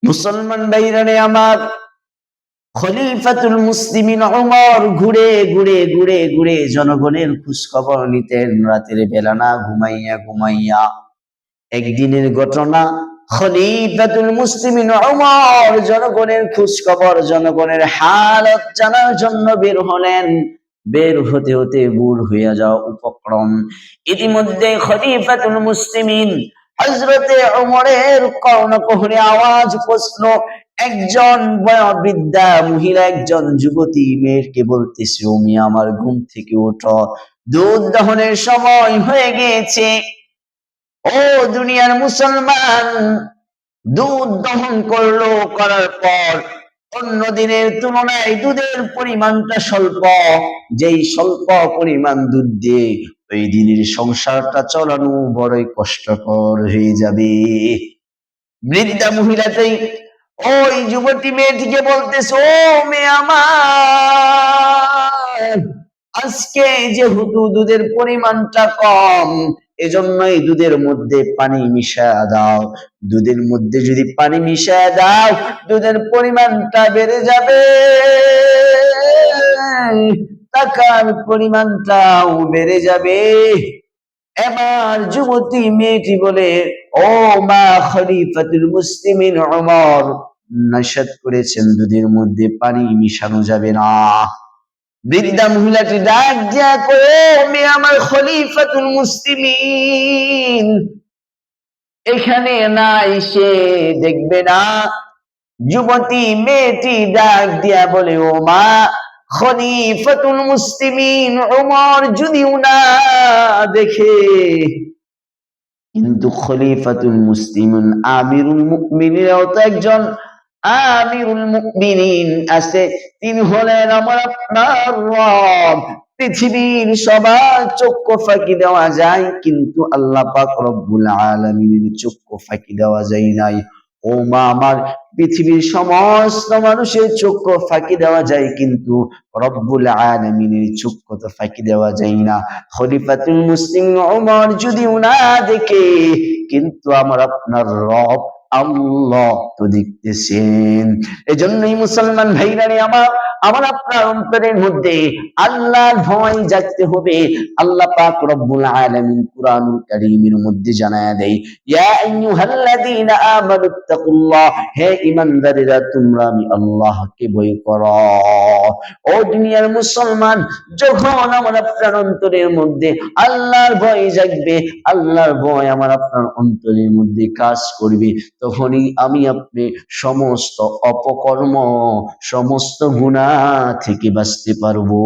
মুসলমান ভাইরানে আমার, খলিফাতুল মুসলিমিন ওমর ঘুরে ঘুরে ঘুরে ঘুরে জনগণের খোঁজ খবর নিতেন রাতের বেলা না ঘুমাইয়া ঘুমাইয়া। একদিনের ঘটনা, খলিফাতুল মুসলিমিন ওমর জনগণের খোঁজ খবর, জনগণের হালত জানার জন্য বের হলেন। বের হতে হতে বুড় হইয়া যাওয়া উপক্রম। ইতিমধ্যে খলিফাতুল মুসলিমিন হযরতে ওমরের কর্ণকুহরে আওয়াজ পৌঁছল। একজন বৃদ্ধা মহিলা, একজন যুবতী মেয়েকে বলতেছে, ও মেয়ে আমার, ঘুম থেকে ওঠো, দুধ দহনের সময় হয়ে গিয়েছে। ও দুনিয়ার মুসলমান, দুধ দহন করলো, করার পর অন্য দিনের তুলনায় দুধের পরিমাণটা স্বল্প। যেই স্বল্প পরিমাণ দুধ দিয়ে ওই দিনের সংসারটা চালানো বড়ই কষ্টকর হয়ে যাবে। বৃদ্ধা মহিলাতেই ওই যুবতী মেয়েটিকে বলতেছে, ও মেয়ে আমার, আজকে যেহেতু দুধের পরিমাণটা কম, এজন্যই দুধের মধ্যে পানি মিশায়া দাও। দুধের মধ্যে যদি পানি মিশায়া দাও, দুধের পরিমাণটা বেড়ে যাবে, টাকার পরিমাণটাও বেড়ে যাবে। এবার যুবতী মেয়েটি বলে, ও মা, খলিফাতুল মুসলিমিন ওমর নিষেধ করেছেন দুধের মধ্যে পানি মিশানো যাবে না। বৃদ্ধা মহিলাটি ডাক দিয়া কয়ে, মেয়ে আমার, খলিফাতুল মুসলিমিন এখানে না এসে দেখবে না? যুবতী মেয়েটি ডাক দিয়া বলে, ও মা, খলিফাতুল মুসলিমিন ওমর যদিও না দেখে, কিন্তু খলিফাতুল মুসলিমিন আমিরুল মুমিনিনও তো একজন আমিরুল মুমিনিন আছে, তিনি হলেন আমার আপনার রব। পৃথিবীর সবার চক্ষু ফাঁকি দেওয়া যায়, কিন্তু আল্লাহ পাক রব্বুল আলামিনের চক্ষু ফাঁকি দেওয়া যায় নাই। ও মা আমার, পৃথিবীর সমস্ত মানুষের চক্ষু ফাঁকি দেওয়া যায়, কিন্তু রব্বুল আলামিনের চক্ষু তো ফাঁকি দেওয়া যায় না। খলিফাতুল মুসলিমিন ওমর যদিও না দেখে, কিন্তু আমার আপনার রব আল্লাহ তো দেখতেছেন। এজন্যই মুসলমান ভাইরানি আমার, আমার আপনার অন্তরের মধ্যে আল্লাহর ভয় জাগতে হবে। আল্লাহ পাক রব্বুল আলামিন কুরআনুল কারীমের মধ্যে জানায়া দেয়, ইয়া আইয়ুহাল্লাযীনা আমানুত্তাকুল্লাহ, হে ঈমানদারেরা, তোমরা আমি আল্লাহকে ভয় করো। ও দুনিয়ার মুসলমান, যখন আমার আপনার অন্তরের মধ্যে আল্লাহর ভয় জাগবে, আল্লাহর ভয় আমার আপনার অন্তরের মধ্যে কাজ করবে, তখনই আমি আপনি সমস্ত অপকর্ম, সমস্ত গুনাহ থেকে বাঁচতে পারবো।